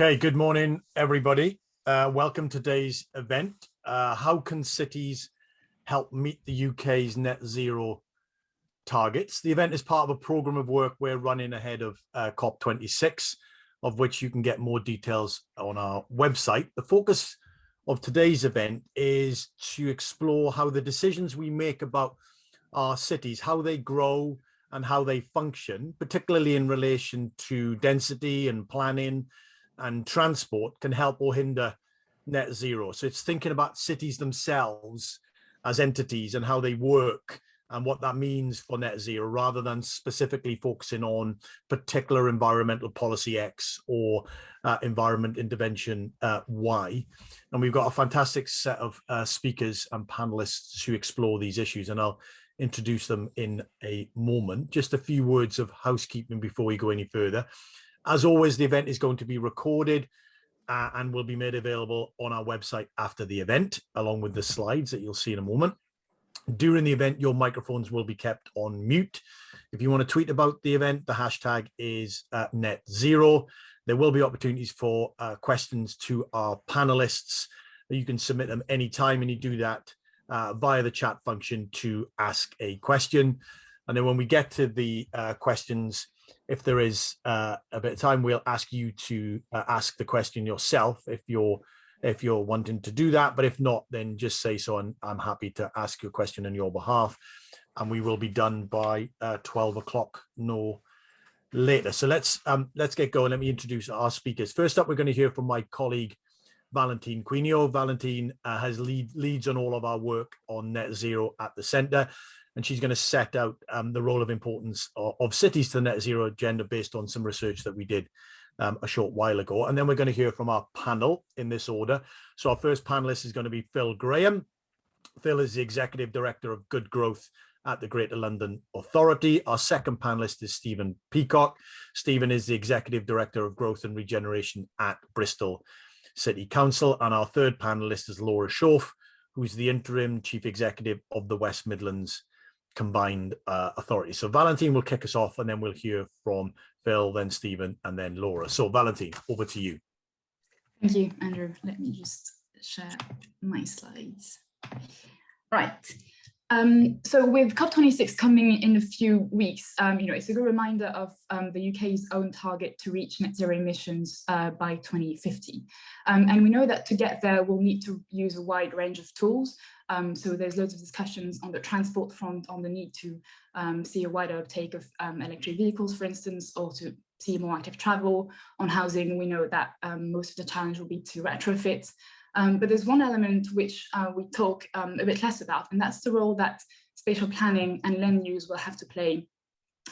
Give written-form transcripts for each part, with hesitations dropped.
Okay, good morning, everybody. Welcome to today's event. How can cities help meet the UK's net zero targets? The event is part of a programme of work we're running ahead of COP26, of which you can get more details on our website. The focus of today's event is to explore how the decisions we make about our cities, how they grow and how they function, particularly in relation to density and planning and transport, can help or hinder net zero. So it's thinking about cities themselves as entities and how they work and what that means for net zero, rather than specifically focusing on particular environmental policy X or environment intervention Y. And we've got a fantastic set of speakers and panelists to explore these issues, and I'll introduce them in a moment. Just a few words of housekeeping before we go any further. As always, the event is going to be recorded and will be made available on our website after the event, along with the slides that you'll see in a moment. During the event, your microphones will be kept on mute. If you want to tweet about the event, the hashtag is net zero. There will be opportunities for questions to our panelists. You can submit them anytime, and you do that via the chat function to ask a question. And then when we get to the questions, if there is a bit of time, we'll ask you to ask the question yourself if you're wanting to do that. But if not, then just say so, and I'm happy to ask you a question on your behalf. And we will be done by 12 o'clock, no later. So let's get going. Let me introduce our speakers. First up, we're going to hear from my colleague, Valentine Quinio. Valentine has leads on all of our work on net zero at the centre. And she's going to set out the role of importance of cities to the net zero agenda based on some research that we did a short while ago. And then we're going to hear from our panel in this order. So our first panelist is going to be Phil Graham. Phil is the Executive Director of Good Growth at the Greater London Authority. Our second panelist is Stephen Peacock. Stephen is the Executive Director of Growth and Regeneration at Bristol City Council. And our third panelist is Laura Shoaf, who's the Interim Chief Executive of the West Midlands Combined Authority. So Valentine will kick us off, and then we'll hear from Phil, then Stephen, and then Laura. So Valentine, over to you. Thank you, Andrew. Let me just share my slides. Right. So with COP26 coming in a few weeks, it's a good reminder of the UK's own target to reach net zero emissions by 2050. And we know that to get there, we'll need to use a wide range of tools. So there's loads of discussions on the transport front on the need to see a wider uptake of electric vehicles, for instance, or to see more active travel. On housing, we know that most of the challenge will be to retrofit. But there's one element which we talk a bit less about, and that's the role that spatial planning and land use will have to play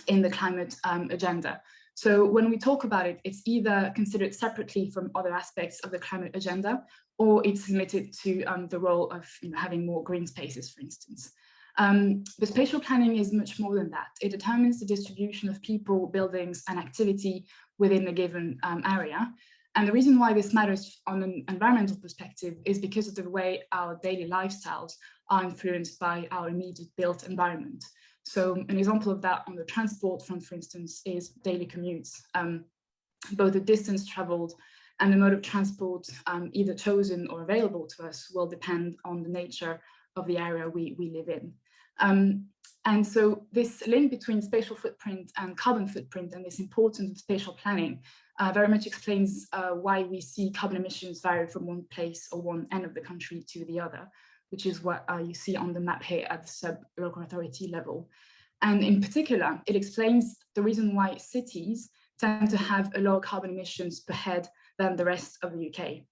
in the climate agenda. So when we talk about it, it's either considered separately from other aspects of the climate agenda, or it's limited to the role of having more green spaces, for instance. But spatial planning is much more than that. It determines the distribution of people, buildings, and activity within a given area. And the reason why this matters on an environmental perspective is because of the way our daily lifestyles are influenced by our immediate built environment. So an example of that on the transport front, for instance, is daily commutes. Both the distance traveled and the mode of transport either chosen or available to us will depend on the nature of the area we live in. And so this link between spatial footprint and carbon footprint, and this importance of spatial planning, very much explains why we see carbon emissions vary from one place or one end of the country to the other, which is what you see on the map here at the sub-local authority level. And in particular, it explains the reason why cities tend to have a lower carbon emissions per head than the rest of the UK.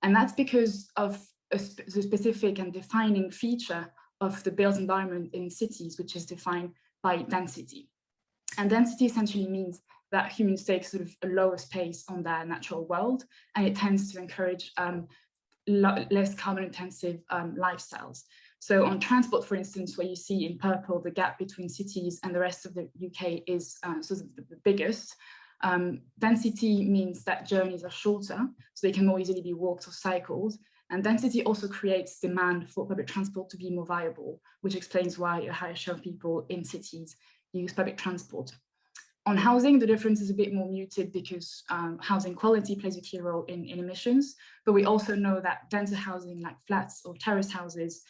And that's because of the specific and defining feature of the built environment in cities, which is defined by density. And density essentially means that humans take sort of a lower space on their natural world, and it tends to encourage less carbon intensive lifestyles. So on transport, for instance, where you see in purple, the gap between cities and the rest of the UK is sort of the biggest. Density means that journeys are shorter, so they can more easily be walked or cycled. And density also creates demand for public transport to be more viable, which explains why a higher share of people in cities use public transport. On housing, the difference is a bit more muted because housing quality plays a key role in emissions, but we also know that denser housing like flats or terrace houses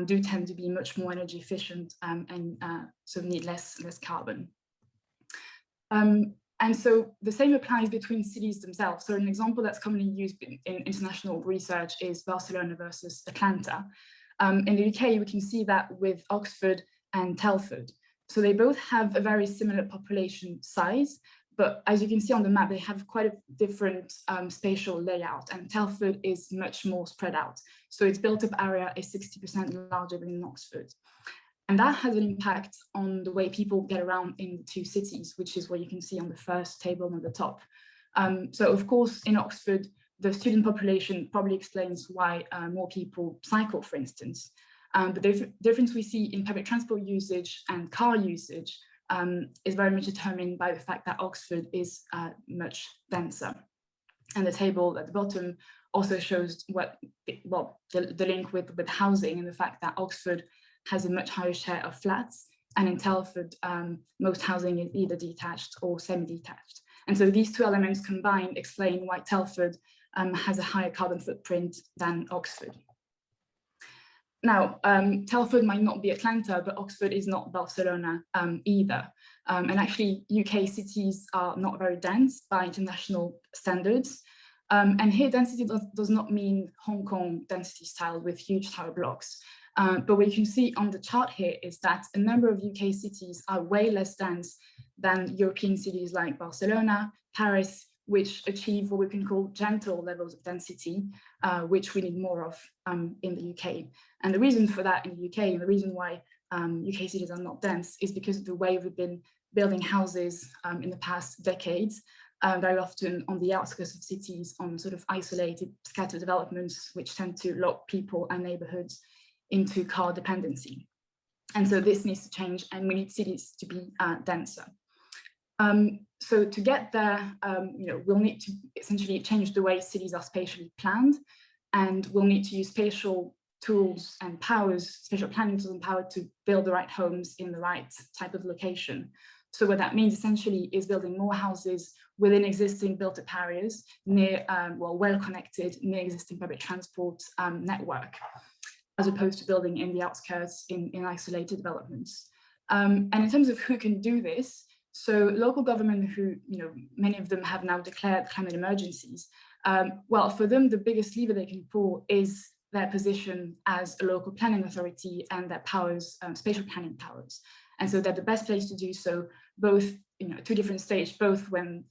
do tend to be much more energy efficient and so need less carbon. And so the same applies between cities themselves. So an example that's commonly used in international research is Barcelona versus Atlanta. In the UK, we can see that with Oxford and Telford. So they both have a very similar population size, but as you can see on the map, they have quite a different spatial layout, and Telford is much more spread out. So its built-up area is 60% larger than in Oxford. And that has an impact on the way people get around in the two cities, which is what you can see on the first table on the top. So of course, in Oxford, the student population probably explains why more people cycle, for instance. But the difference we see in public transport usage and car usage is very much determined by the fact that Oxford is much denser. And the table at the bottom also shows the link with housing and the fact that Oxford has a much higher share of flats, and in Telford, most housing is either detached or semi-detached. And so these two elements combined explain why Telford has a higher carbon footprint than Oxford. Now, Telford might not be Atlanta, but Oxford is not Barcelona either. And actually, UK cities are not very dense by international standards. And here, density does not mean Hong Kong density style with huge tower blocks. But what you can see on the chart here is that a number of UK cities are way less dense than European cities like Barcelona, Paris, which achieve what we can call gentle levels of density, which we need more of in the UK. And the reason for that in the UK, and the reason why UK cities are not dense, is because of the way we've been building houses in the past decades, very often on the outskirts of cities, on sort of isolated, scattered developments, which tend to lock people and neighborhoods into car dependency. And so this needs to change, and we need cities to be denser. So to get there, we'll need to essentially change the way cities are spatially planned, and we'll need to use spatial tools and powers, spatial planning tools and power to build the right homes in the right type of location. So what that means essentially is building more houses within existing built-up areas, near, well-connected, near existing public transport network, as opposed to building in the outskirts in isolated developments. And in terms of who can do this, so local government who, many of them have now declared climate emergencies, well, for them, the biggest lever they can pull is their position as a local planning authority and their powers, spatial planning powers. And so they're the best place to do so, both, two different stages, both when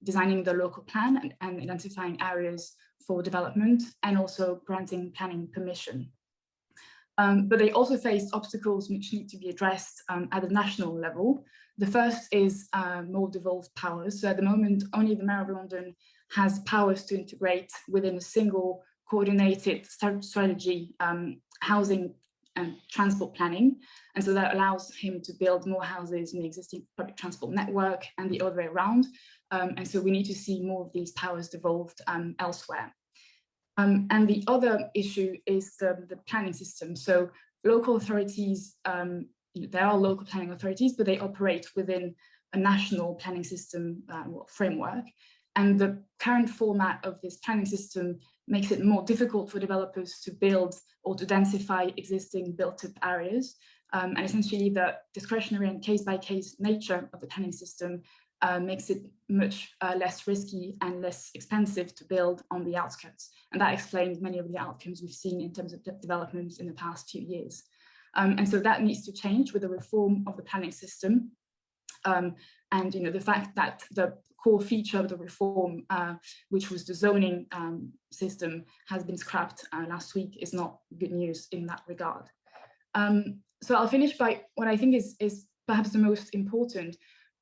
designing the local plan and identifying areas for development, and also granting planning permission. But they also face obstacles which need to be addressed at the national level. The first is more devolved powers. So at the moment, only the Mayor of London has powers to integrate within a single coordinated strategy, housing and transport planning. And so that allows him to build more houses in the existing public transport network and the other way around. And so we need to see more of these powers devolved elsewhere. And the other issue is the planning system. So local authorities, there are local planning authorities, but they operate within a national planning system framework. And the current format of this planning system makes it more difficult for developers to build or to densify existing built-up areas. And essentially the discretionary and case-by-case nature of the planning system makes it much less risky and less expensive to build on the outskirts. And that explains many of the outcomes we've seen in terms of developments in the past few years. And so that needs to change with the reform of the planning system. And the fact that the core feature of the reform, which was the zoning system, has been scrapped last week is not good news in that regard. So I'll finish by what I think is perhaps the most important,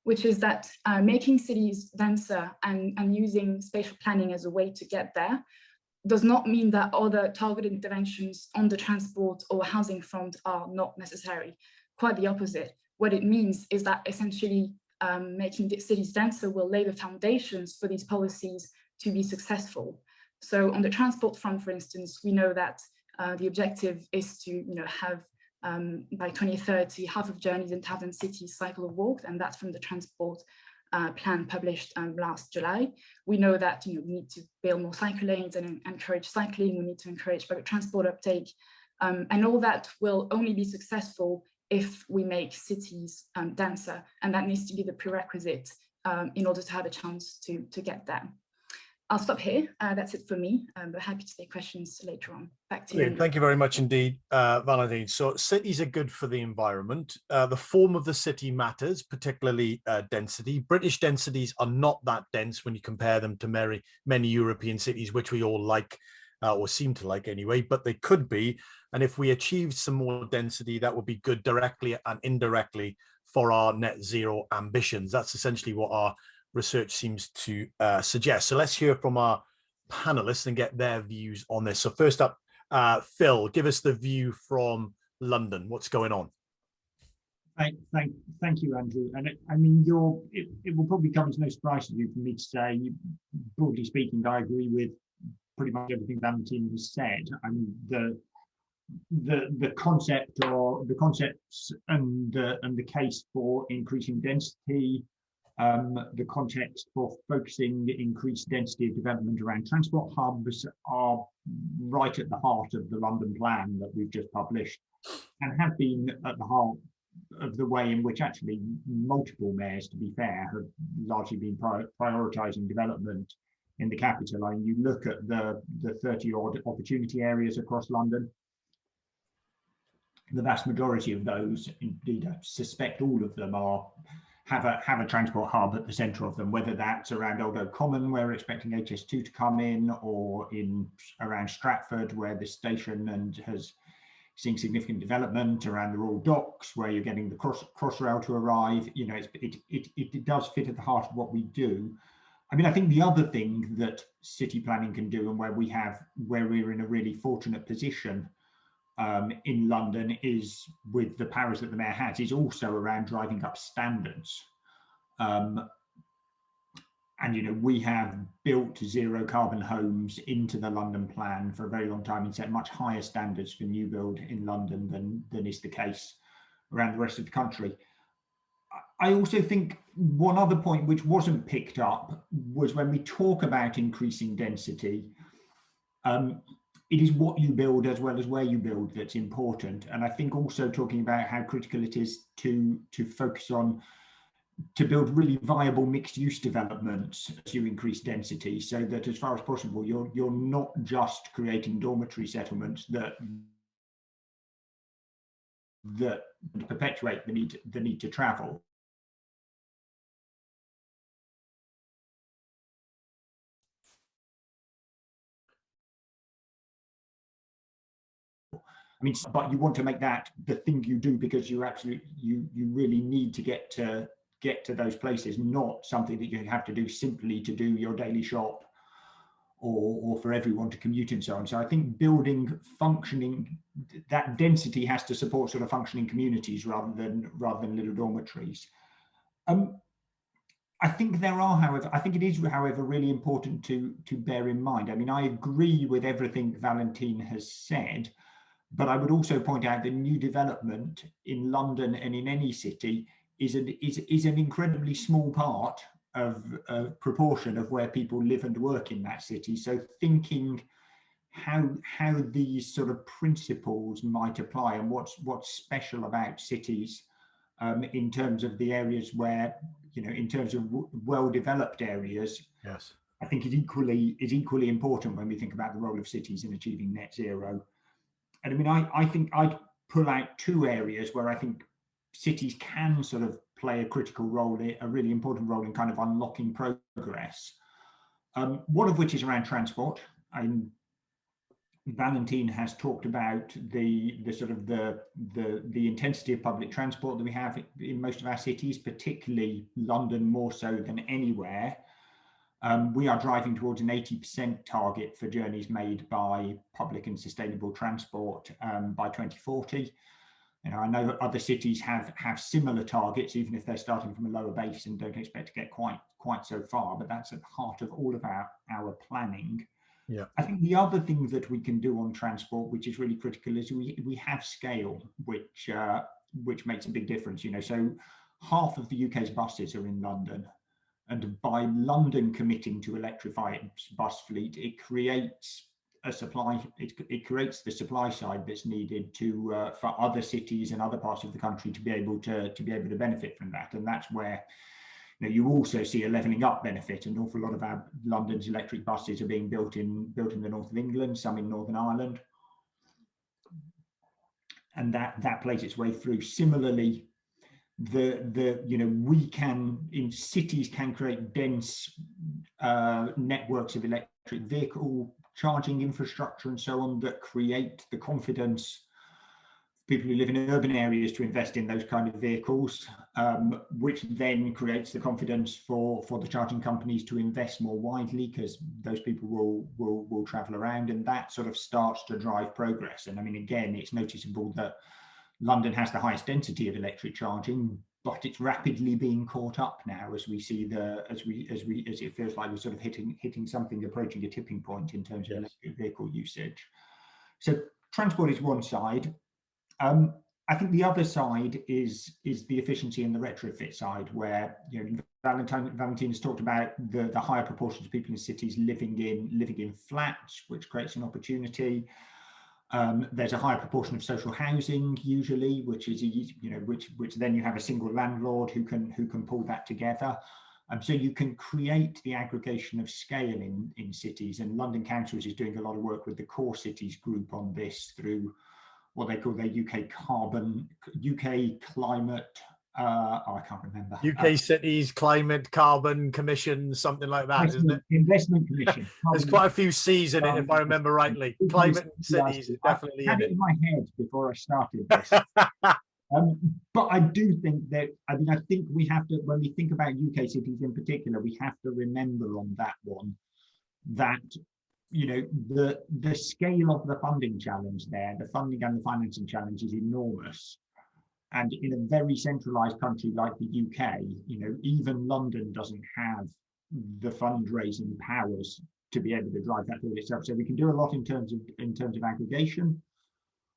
which is that making cities denser and using spatial planning as a way to get there does not mean that other targeted interventions on the transport or housing front are not necessary. Quite the opposite. What it means is that essentially making the cities denser will lay the foundations for these policies to be successful. So on the transport front, for instance, we know that the objective is to have by 2030, half of journeys in towns and cities cycle or walk, and that's from the transport plan published last July. We know that we need to build more cycle lanes and encourage cycling. We need to encourage public transport uptake, and all that will only be successful if we make cities denser, and that needs to be the prerequisite in order to have a chance to get there. I'll stop here. That's it for me, but happy to take questions later on. Back to you. Thank you very much indeed, Valentine. So cities are good for the environment. The form of the city matters, particularly density. British densities are not that dense when you compare them to many European cities, which we all like, or seem to like anyway, but they could be. And if we achieved some more density, that would be good directly and indirectly for our net zero ambitions. That's essentially what our research seems to suggest. So let's hear from our panelists and get their views on this. So first up, Phil, give us the view from London. What's going on? Thank you, Andrew. And I mean, it will probably come as no surprise to you for me to say, broadly speaking, I agree with pretty much everything Valentine has said. I mean, the concept or the concepts and the case for increasing density, the context for focusing increased density of development around transport hubs are right at the heart of the London plan that we've just published, and have been at the heart of the way in which actually multiple mayors, to be fair, have largely been prioritising development in the capital. And you look at the 30-odd opportunity areas across London, the vast majority of those, indeed I suspect all of them, have a transport hub at the centre of them, whether that's around Old Oak Common, where we're expecting HS2 to come in, or around Stratford, where the station and has seen significant development, around the Royal Docks, where you're getting the Crossrail to arrive. It does fit at the heart of what we do. I mean, I think the other thing that city planning can do, and where we're in a really fortunate position in London, is with the powers that the mayor has, is also around driving up standards. And we have built zero carbon homes into the London plan for a very long time and set much higher standards for new build in London than is the case around the rest of the country. I also think one other point which wasn't picked up was when we talk about increasing density, it is what you build as well as where you build that's important. And I think also talking about how critical it is to focus on to build really viable mixed use developments as you increase density, so that as far as possible you're not just creating dormitory settlements that perpetuate the need to travel. I mean, but you want to make that the thing you do because you really need to get to those places, not something that you have to do simply to do your daily shop or for everyone to commute and so on. So I think building functioning, that density has to support sort of functioning communities rather than little dormitories. I think it is, however, really important to bear in mind. I mean, I agree with everything Valentine has said, but I would also point out that new development in London and in any city is an incredibly small part of a proportion of where people live and work in that city. So thinking how these sort of principles might apply and what's special about cities in terms of the areas where, in terms of well-developed areas, yes, I think is equally important when we think about the role of cities in achieving net zero. And I mean, I think I'd pull out two areas where I think cities can sort of play a critical role, a really important role in kind of unlocking progress. One of which is around transport. Valentine has talked about the sort of the intensity of public transport that we have in most of our cities, particularly London more so than anywhere. We are driving towards an 80% target for journeys made by public and sustainable transport by 2040. I know other cities have similar targets, even if they're starting from a lower base and don't expect to get quite so far, but that's at the heart of all of our planning. Yeah. I think the other thing that we can do on transport, which is really critical, is we have scale, which makes a big difference. So half of the UK's buses are in London. And by London committing to electrify its bus fleet, it creates a supply. It creates the supply side that's needed to for other cities and other parts of the country to be able to benefit from that. And that's where you also see a levelling up benefit. An awful lot of our London's electric buses are being built in the north of England, some in Northern Ireland, and that plays its way through. Similarly, we can, in cities, can create dense networks of electric vehicle charging infrastructure and so on that create the confidence people who live in urban areas to invest in those kind of vehicles, which then creates the confidence for the charging companies to invest more widely, because those people will travel around, and that sort of starts to drive progress. And I mean, again, it's noticeable that London has the highest density of electric charging, but it's rapidly being caught up now as we see as it feels like we're sort of hitting something approaching a tipping point in terms of electric vehicle usage. So transport is one side. I think the other side is the efficiency and the retrofit side, where Valentine has talked about the higher proportions of people in cities living in flats, which creates an opportunity. There's a higher proportion of social housing usually, which is which then you have a single landlord who can pull that together. So you can create the aggregation of scale in cities, and London Councils is doing a lot of work with the Core Cities group on this through what they call their UK climate, I can't remember. UK Cities Climate Carbon Commission, something like that, isn't it? Investment Commission. There's quite a few C's in it, if I remember rightly. Climate and cities is definitely in it. I had it in my head before I started this. But I do think that, I think we have to, when we think about UK cities in particular, we have to remember on that one that the scale of the funding challenge there, the funding and the financing challenge is enormous. And in a very centralized country like the UK, even London doesn't have the fundraising powers to be able to drive that forward itself. So we can do a lot in terms of aggregation.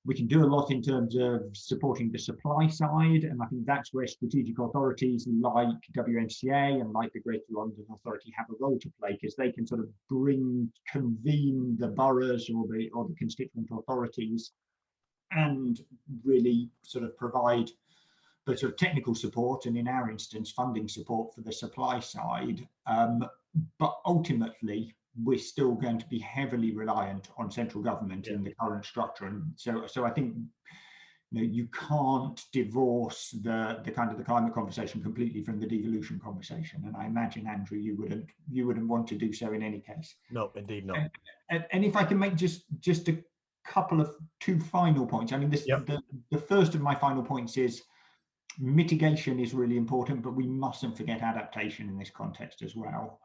We can do a lot in terms of supporting the supply side, and I think that's where strategic authorities like WMCA and like the Greater London Authority have a role to play, because they can sort of convene the boroughs or the constituent authorities and really sort of provide the sort of technical support, and in our instance, funding support for the supply side. But ultimately, we're still going to be heavily reliant on central government in the current structure. And so I think you can't divorce the kind of the climate conversation completely from the devolution conversation. And I imagine, Andrew, you wouldn't want to do so in any case. No, indeed not. And if I can make just a couple of two final points. I mean, the first of my final points is mitigation is really important, but we mustn't forget adaptation in this context as well.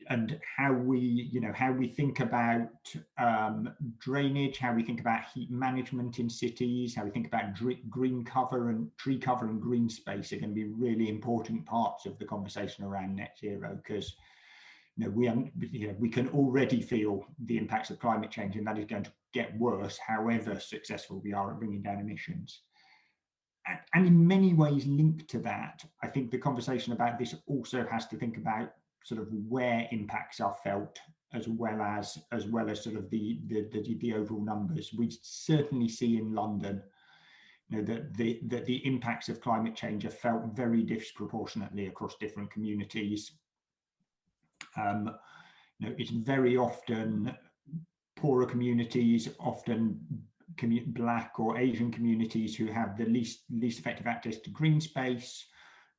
And how we think about drainage, how we think about heat management in cities, how we think about green cover and tree cover and green space are going to be really important parts of the conversation around net zero, because we can already feel the impacts of climate change, and that is going to get worse however successful we are at bringing down emissions. And in many ways linked to that, I think the conversation about this also has to think about sort of where impacts are felt, as well as sort of the overall numbers. We certainly see in London, that the impacts of climate change are felt very disproportionately across different communities. It's very often poorer communities, often Black or Asian communities, who have the least effective access to green space,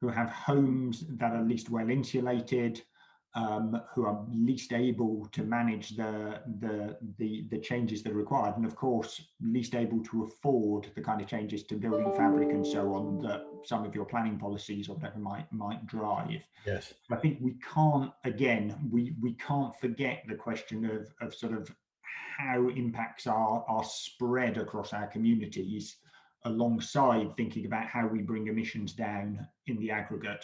who have homes that are least well insulated, who are least able to manage the changes that are required, and of course least able to afford the kind of changes to building fabric and so on that some of your planning policies or whatever might drive. Yes, I think we can't, again, we can't forget the question of sort of how impacts are spread across our communities, alongside thinking about how we bring emissions down in the aggregate.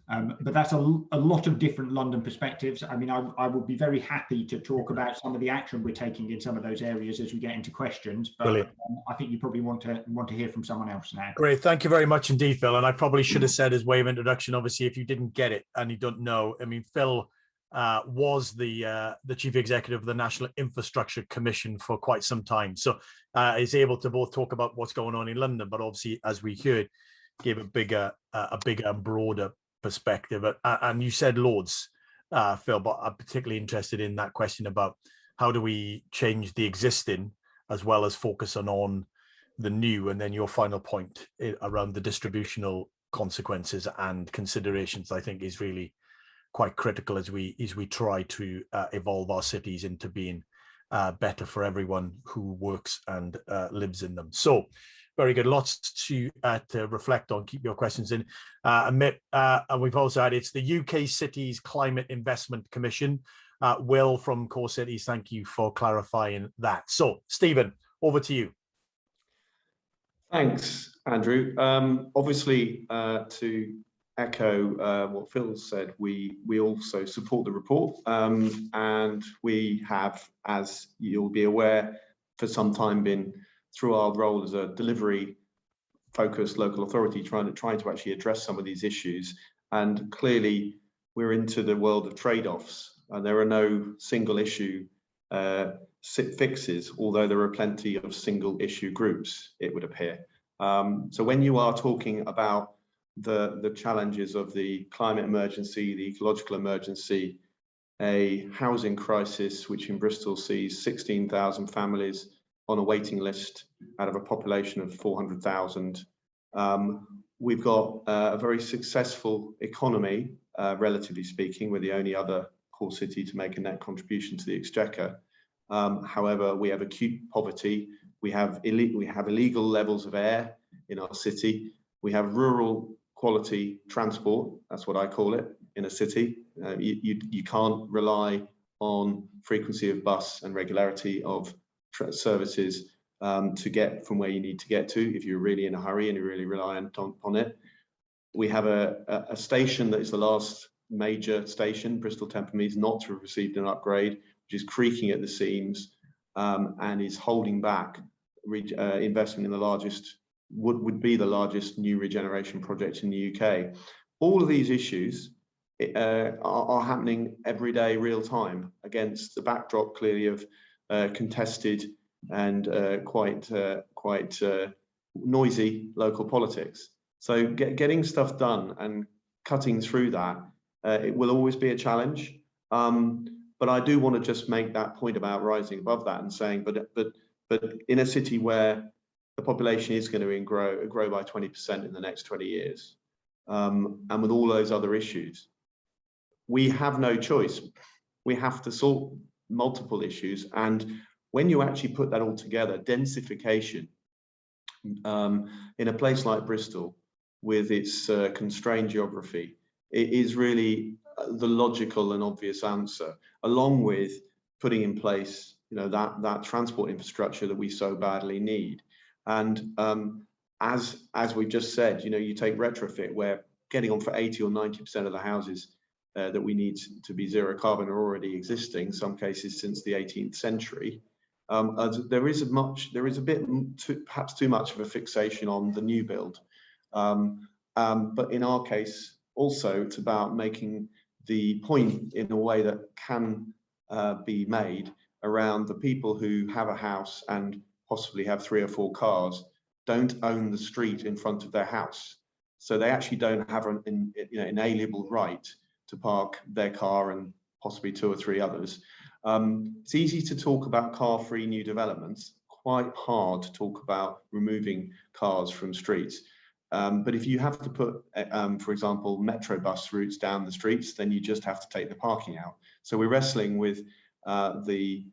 But that's a lot of different London perspectives. I mean, I would be very happy to talk about some of the action we're taking in some of those areas as we get into questions. But I think you probably want to hear from someone else now. Great, thank you very much indeed, Phil. And I probably should have said as way of introduction, obviously, if you didn't get it and you don't know, I mean, Phil was the chief executive of the National Infrastructure Commission for quite some time, so is able to both talk about what's going on in London, but obviously, as we heard, give a bigger and broader perspective. And you said loads, Phil, but I'm particularly interested in that question about how do we change the existing as well as focus on the new, and then your final point around the distributional consequences and considerations, I think, is really quite critical as we try to evolve our cities into being better for everyone who works and lives in them. So very good, lots to reflect on. Keep your questions in. Emit, and we've also had, it's the UK Cities Climate Investment Commission. Will from Core Cities, thank you for clarifying that. So Stephen, over to you. Thanks, Andrew. Obviously, to echo what Phil said, we also support the report, and we have, as you'll be aware, for some time been through our role as a delivery focused local authority trying to actually address some of these issues. And clearly we're into the world of trade-offs, and there are no single issue fixes, although there are plenty of single issue groups, it would appear. So when you are talking about the challenges of the climate emergency, the ecological emergency, a housing crisis, which in Bristol sees 16,000 families on a waiting list out of a population of 400,000. We've got a very successful economy, relatively speaking. We're the only other core city to make a net contribution to the exchequer. However, we have acute poverty. We have illegal levels of air in our city. We have rural quality transport, that's what I call it, in a city. You can't rely on frequency of bus and regularity of services to get from where you need to get to if you're really in a hurry and you're really reliant on it. We have a station that is the last major station, Bristol Tempermeads, not to have received an upgrade, which is creaking at the seams and is holding back investment in the largest, would be the largest new regeneration project in the UK. All of these issues are happening every day, real time, against the backdrop clearly of contested and quite noisy local politics. So getting stuff done and cutting through that, it will always be a challenge. But I do want to just make that point about rising above that and saying, but in a city where the population is going to grow by 20% in the next 20 years, and with all those other issues, we have no choice. We have to sort multiple issues. And when you actually put that all together, densification in a place like Bristol, with its constrained geography, it is really the logical and obvious answer, along with putting in place, that transport infrastructure that we so badly need. And as we just said, you take retrofit, where getting on for 80 or 90% of the houses that we need to be zero carbon are already existing, in some cases since the 18th century. There is perhaps too much of a fixation on the new build. But in our case, also, it's about making the point in a way that can be made around the people who have a house and possibly have 3 or 4 cars, don't own the street in front of their house. So they actually don't have an inalienable right to park their car and possibly 2 or 3 others. It's easy to talk about car-free new developments, quite hard to talk about removing cars from streets. But if you have to put, for example, metro bus routes down the streets, then you just have to take the parking out. So we're wrestling with the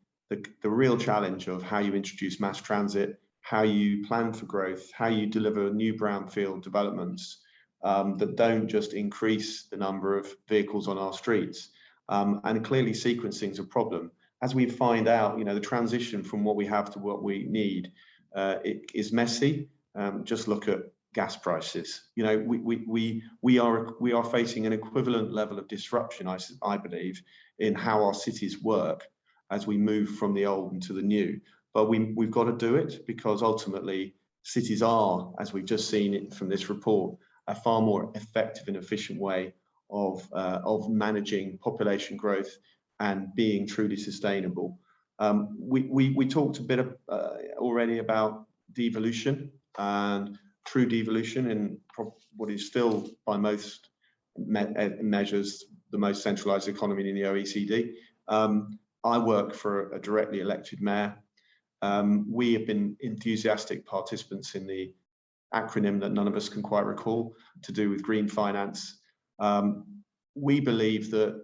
real challenge of how you introduce mass transit, how you plan for growth, how you deliver new brownfield developments that don't just increase the number of vehicles on our streets. And clearly sequencing is a problem. As we find out, the transition from what we have to what we need, it is messy. Just look at gas prices. You know, we are facing an equivalent level of disruption, I believe, in how our cities work as we move from the old into the new. But we've got to do it, because ultimately cities are, as we've just seen it from this report, a far more effective and efficient way of managing population growth and being truly sustainable. We talked a bit already about devolution, and true devolution in what is still by most measures the most centralized economy in the OECD. I work for a directly elected mayor. We have been enthusiastic participants in the acronym that none of us can quite recall, to do with green finance. We believe that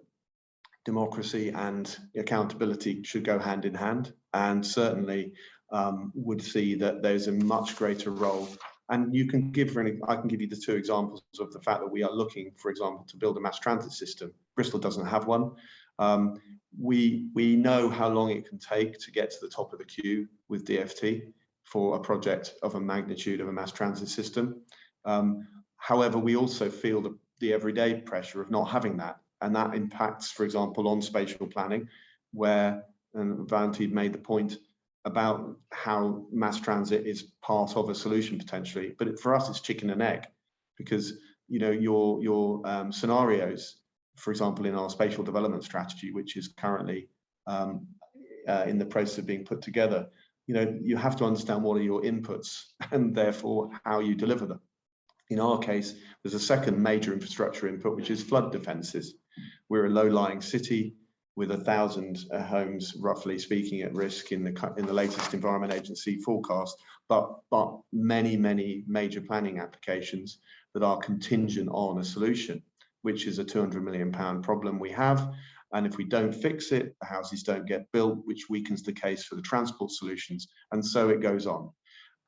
democracy and accountability should go hand in hand, and certainly would see that there's a much greater role. And you can I can give you the two examples of the fact that we are looking, for example, to build a mass transit system. Bristol doesn't have one. We know how long it can take to get to the top of the queue with DFT for a project of a magnitude of a mass transit system. However, we also feel the everyday pressure of not having that, and that impacts, for example, on spatial planning, where Valentine made the point about how mass transit is part of a solution potentially, but for us it's chicken and egg, because you know your scenarios, for example, in our spatial development strategy, which is currently in the process of being put together, you know, you have to understand what are your inputs and therefore how you deliver them. In our case, there's a second major infrastructure input, which is flood defences. We're a low-lying city with 1,000 homes, roughly speaking, at risk in the latest Environment Agency forecast, but many major planning applications that are contingent on a solution, which is a £200 million problem we have. And if we don't fix it, the houses don't get built, which weakens the case for the transport solutions, and so it goes on.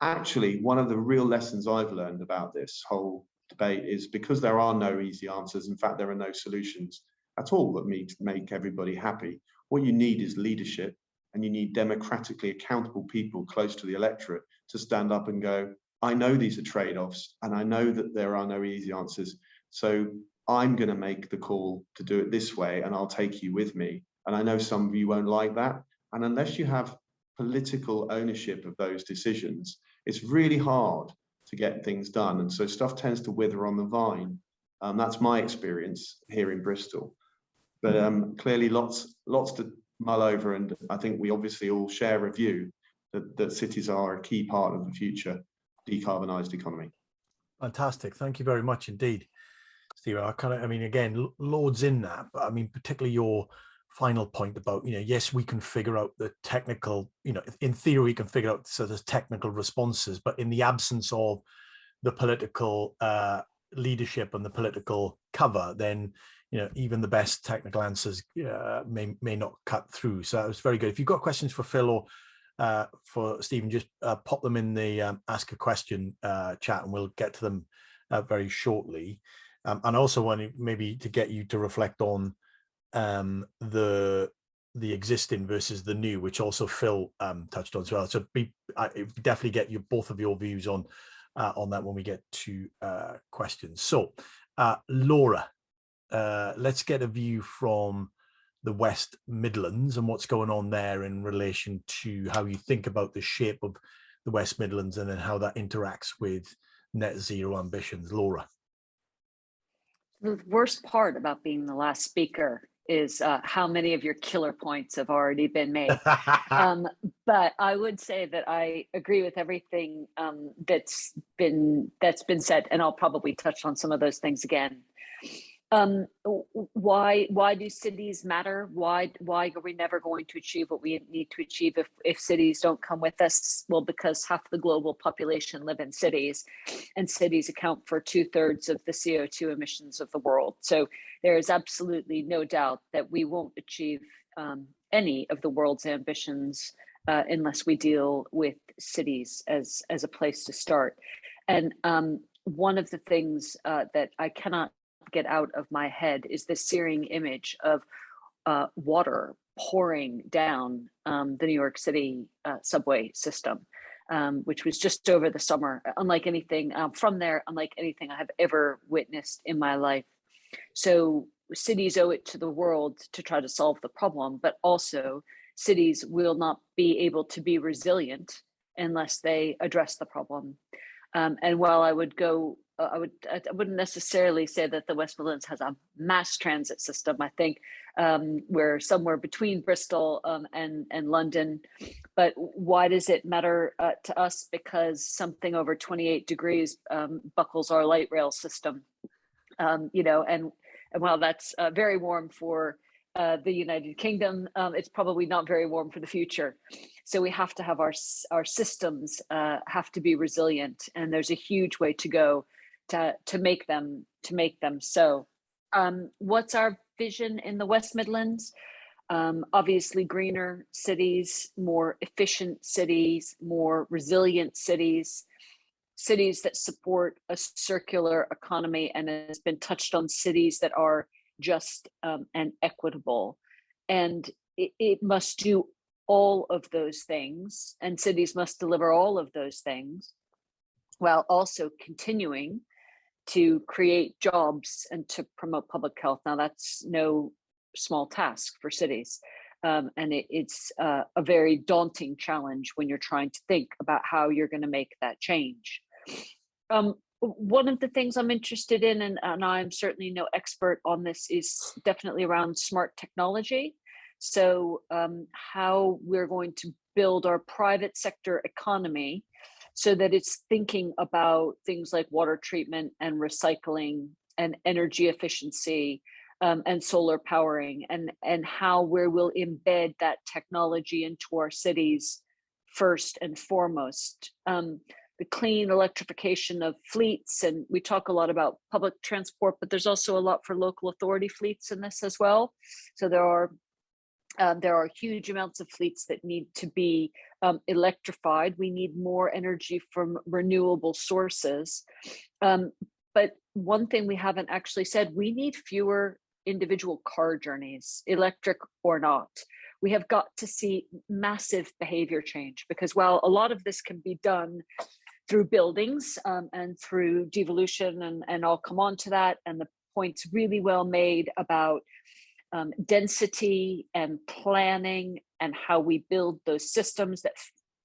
Actually, one of the real lessons I've learned about this whole debate is, because there are no easy answers, in fact, there are no solutions at all that make everybody happy. What you need is leadership, and you need democratically accountable people close to the electorate to stand up and go, I know these are trade-offs, and I know that there are no easy answers, so I'm going to make the call to do it this way, and I'll take you with me. And I know some of you won't like that, and unless you have political ownership of those decisions, it's really hard to get things done, and so stuff tends to wither on the vine. That's my experience here in Bristol. But clearly lots to mull over, and I think we obviously all share a view that cities are a key part of the future decarbonised economy. Fantastic. Thank you very much indeed, Steve. I mean, again, loads in that, but I mean, particularly your final point about, you know, yes, we can figure out the technical, you know, in theory, we can figure out sort of technical responses, but in the absence of the political leadership and the political cover, then, you know, even the best technical answers may not cut through. So it was very good. If you've got questions for Phil or for Stephen, just pop them in the ask a question chat, and we'll get to them very shortly. And also wanted maybe to get you to reflect on the existing versus the new, which also Phil touched on as well. So definitely get both of your views on that when we get to questions. So Laura, let's get a view from the West Midlands and what's going on there in relation to how you think about the shape of the West Midlands and then how that interacts with net zero ambitions. Laura. The worst part about being the last speaker is how many of your killer points have already been made. But I would say that I agree with everything that's been said, and I'll probably touch on some of those things again. Why do cities matter? Why are we never going to achieve what we need to achieve if cities don't come with us? Well, because half the global population live in cities, and cities account for 2/3 of the CO2 emissions of the world. So there is absolutely no doubt that we won't achieve any of the world's ambitions unless we deal with cities as a place to start. And one of the things that I cannot get out of my head is the searing image of water pouring down the New York City subway system. which was just over the summer. Unlike anything unlike anything I have ever witnessed in my life. So cities owe it to the world to try to solve the problem, but also cities will not be able to be resilient unless they address the problem. And while I wouldn't necessarily say that the West Midlands has a mass transit system. I think we're somewhere between Bristol and London. But why does it matter to us? Because something over 28 degrees buckles our light rail system. And while that's very warm for the United Kingdom, it's probably not very warm for the future. So we have to have our systems have to be resilient, and there's a huge way to go to make them so. What's our vision in the West Midlands? Obviously greener cities, more efficient cities, more resilient cities that support a circular economy, and has been touched on, cities that are just and equitable. And it must do all of those things, and cities must deliver all of those things while also continuing to create jobs and to promote public health. Now, that's no small task for cities. And it's a very daunting challenge when you're trying to think about how you're going to make that change. One of the things I'm interested in, and I'm certainly no expert on this, is definitely around smart technology. So how we're going to build our private sector economy so that it's thinking about things like water treatment and recycling and energy efficiency and solar powering, and how we will embed that technology into our cities first and foremost. The clean electrification of fleets, and we talk a lot about public transport, but there's also a lot for local authority fleets in this as well. So there are huge amounts of fleets that need to be electrified. We need more energy from renewable sources. But one thing we haven't actually said, we need fewer individual car journeys, electric or not. We have got to see massive behavior change, because while a lot of this can be done through buildings and through devolution, and I'll come on to that, and the point's really well made about density and planning and how we build those systems, that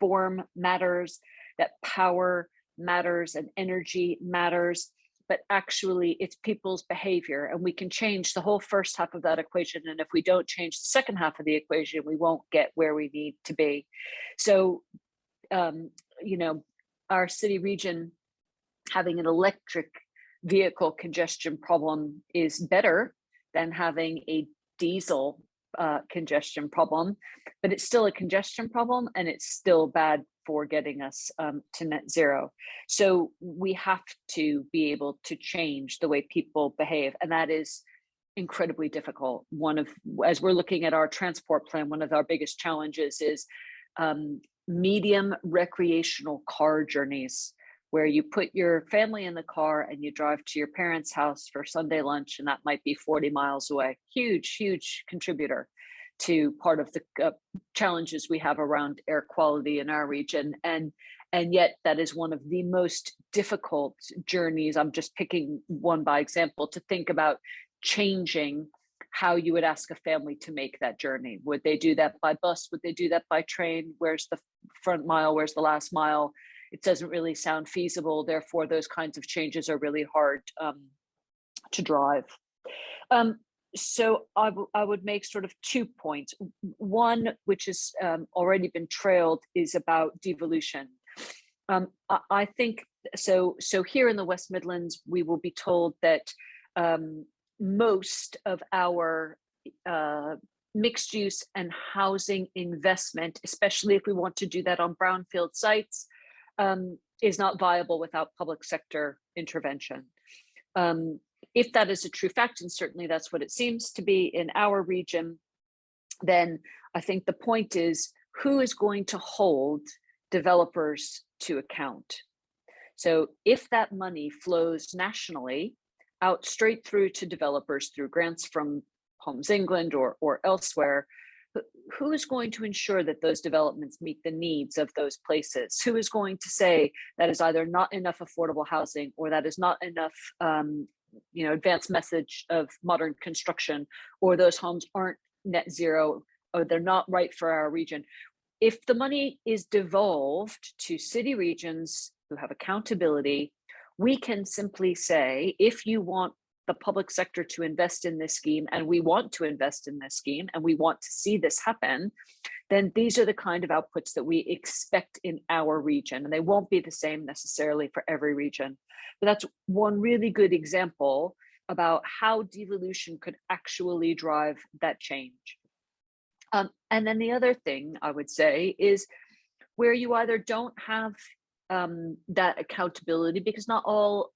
form matters, that power matters, and energy matters, but actually it's people's behavior, and we can change the whole first half of that equation, and if we don't change the second half of the equation, we won't get where we need to be. So our city region having an electric vehicle congestion problem is better than having a diesel congestion problem, but it's still a congestion problem, and it's still bad for getting us to net zero. So we have to be able to change the way people behave, and that is incredibly difficult. As we're looking at our transport plan, one of our biggest challenges is medium recreational car journeys, where you put your family in the car and you drive to your parents' house for Sunday lunch, and that might be 40 miles away. Huge contributor to part of the challenges we have around air quality in our region. And yet that is one of the most difficult journeys. I'm just picking one by example, to think about changing how you would ask a family to make that journey. Would they do that by bus? Would they do that by train? Where's the front mile? Where's the last mile? It doesn't really sound feasible. Therefore, those kinds of changes are really hard to drive. So I would make sort of 2 points. One, which has already been trailed, is about devolution. I think so here in the West Midlands, we will be told that most of our mixed use and housing investment, especially if we want to do that on brownfield sites, is not viable without public sector intervention. If that is a true fact, and certainly that's what it seems to be in our region, then I think the point is, who is going to hold developers to account? So if that money flows nationally out straight through to developers through grants from Homes England or elsewhere, who is going to ensure that those developments meet the needs of those places? Who is going to say that is either not enough affordable housing, or that is not enough advanced message of modern construction, or those homes aren't net zero, or they're not right for our region? If the money is devolved to city regions who have accountability, we can simply say, if you want the public sector to invest in this scheme, and we want to invest in this scheme, and we want to see this happen, then these are the kind of outputs that we expect in our region. And they won't be the same necessarily for every region. But that's one really good example about how devolution could actually drive that change. And then the other thing I would say is where you either don't have that accountability, because not all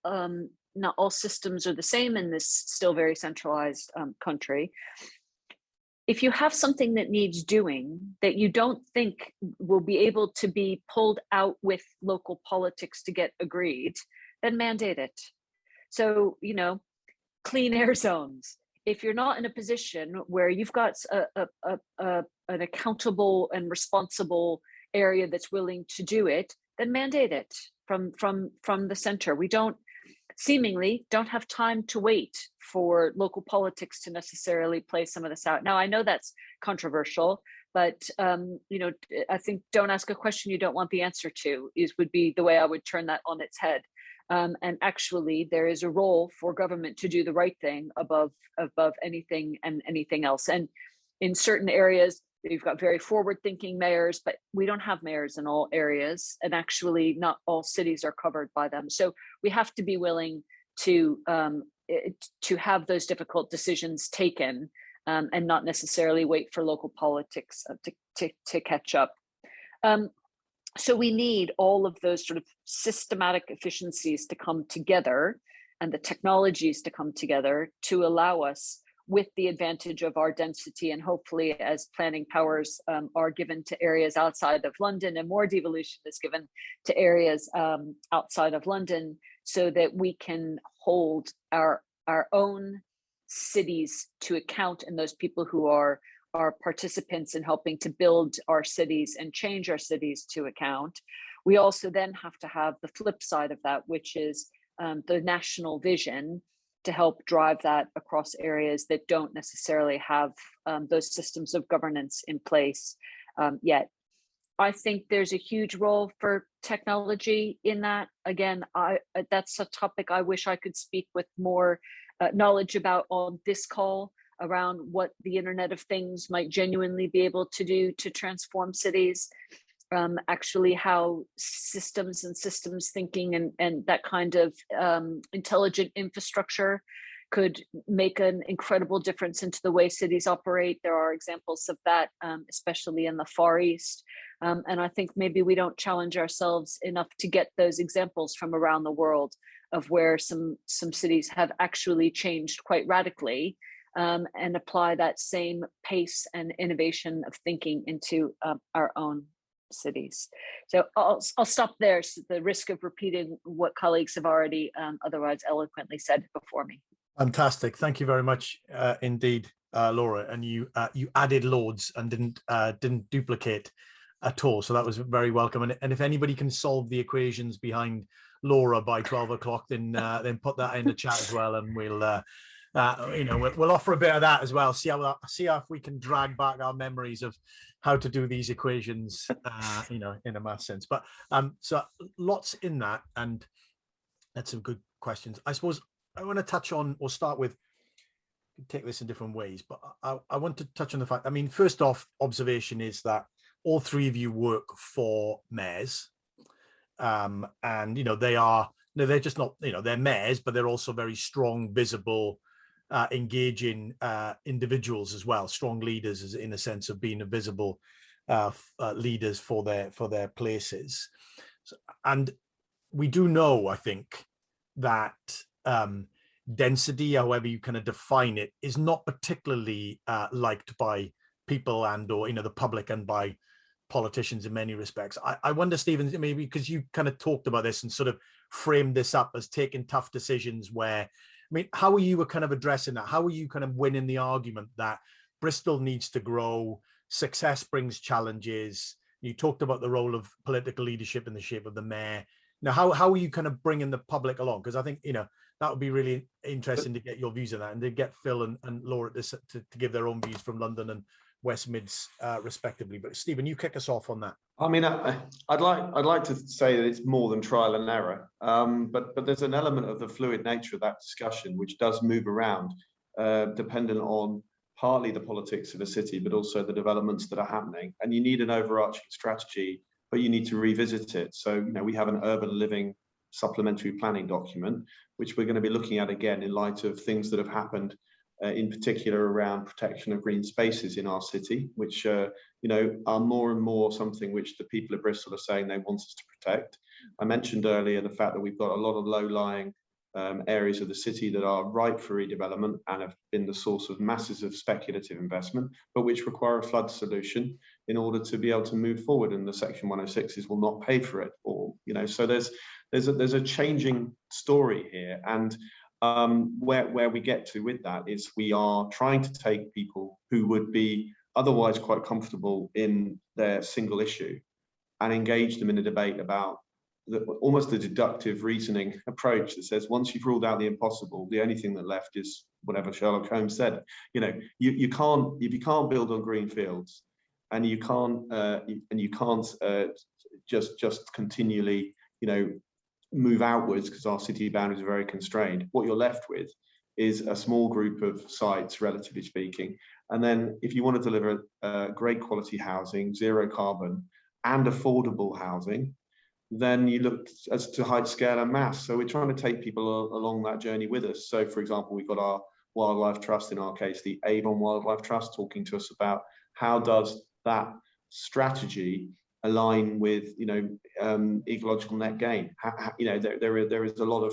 systems are the same in this still very centralized country. If you have something that needs doing that you don't think will be able to be pulled out with local politics to get agreed, then mandate it. So, clean air zones. If you're not in a position where you've got an accountable and responsible area that's willing to do it, then mandate it from the center. We seemingly don't have time to wait for local politics to necessarily play some of this out. Now, I know that's controversial, but I think don't ask a question you don't want the answer to would be the way I would turn that on its head. And actually, there is a role for government to do the right thing above anything and anything else. And in certain areas, you've got very forward-thinking mayors, but we don't have mayors in all areas, and actually, not all cities are covered by them. So we have to be willing to have those difficult decisions taken, and not necessarily wait for local politics to catch up. So we need all of those sort of systematic efficiencies to come together, and the technologies to come together to allow us, with the advantage of our density, and hopefully as planning powers are given to areas outside of London, and more devolution is given to areas outside of London, so that we can hold our own cities to account, and those people who are participants in helping to build our cities and change our cities to account. We also then have to have the flip side of that, which is the national vision, to help drive that across areas that don't necessarily have those systems of governance in place yet. I think there's a huge role for technology in that. Again, that's a topic I wish I could speak with more knowledge about on this call, around what the Internet of Things might genuinely be able to do to transform cities. Actually how systems and systems thinking and that kind of intelligent infrastructure could make an incredible difference into the way cities operate. There are examples of that, especially in the Far East. And I think maybe we don't challenge ourselves enough to get those examples from around the world of where some cities have actually changed quite radically, and apply that same pace and innovation of thinking into our own cities. So I'll stop there, so the risk of repeating what colleagues have already otherwise eloquently said before me. Fantastic. Thank you very much indeed, Laura. And you added loads and didn't duplicate at all. So that was very welcome. And if anybody can solve the equations behind Laura by 12 o'clock, then put that in the chat as well, and we'll offer a bit of that as well. See how if we can drag back our memories of how to do these equations, in a math sense. But so lots in that, and that's some good questions. I suppose I want to touch on, or start with, take this in different ways, but I want to touch on the fact, I mean, first off, observation is that all three of you work for mayors, and they're just not, they're mayors, but they're also very strong, visible, engaging individuals as well, strong leaders, in a sense of being a visible leaders for their places. And we do know, I think, that density, however you kind of define it, is not particularly liked by people or the public, and by politicians in many respects. I wonder, Stephen, maybe because you kind of talked about this and sort of framed this up as taking tough decisions, where, I mean, how are you kind of addressing that? How are you kind of winning the argument that Bristol needs to grow, success brings challenges. You talked about the role of political leadership in the shape of the mayor. Now, how are you kind of bringing the public along? Because I think, that would be really interesting to get your views on that, and to get Phil and Laura to give their own views from London and West Mids respectively. But Stephen, you kick us off on that. I mean, I'd like to say that it's more than trial and error, but there's an element of the fluid nature of that discussion which does move around, dependent on partly the politics of the city, but also the developments that are happening. And you need an overarching strategy, but you need to revisit it. So, we have an urban living supplementary planning document, which we're going to be looking at again in light of things that have happened, in particular around protection of green spaces in our city, which are more and more something which the people of Bristol are saying they want us to protect. I mentioned earlier the fact that we've got a lot of low-lying areas of the city that are ripe for redevelopment and have been the source of masses of speculative investment, but which require a flood solution in order to be able to move forward, and the Section 106s will not pay for it. Or, so there's a changing story here, and where we get to with that is we are trying to take people who would be otherwise quite comfortable in their single issue and engage them in a debate about almost the deductive reasoning approach that says, once you've ruled out the impossible, the only thing that left is whatever Sherlock Holmes said. You can't build on green fields, and you can't just continually move outwards, because our city boundaries are very constrained. What you're left with is a small group of sites, relatively speaking. And then if you want to deliver great quality housing, zero carbon and affordable housing, then you look as to height, scale and mass. So we're trying to take people along that journey with us. So for example, we've got our wildlife trust, in our case, the Avon Wildlife Trust, talking to us about how does that strategy align with ecological net gain. There is a lot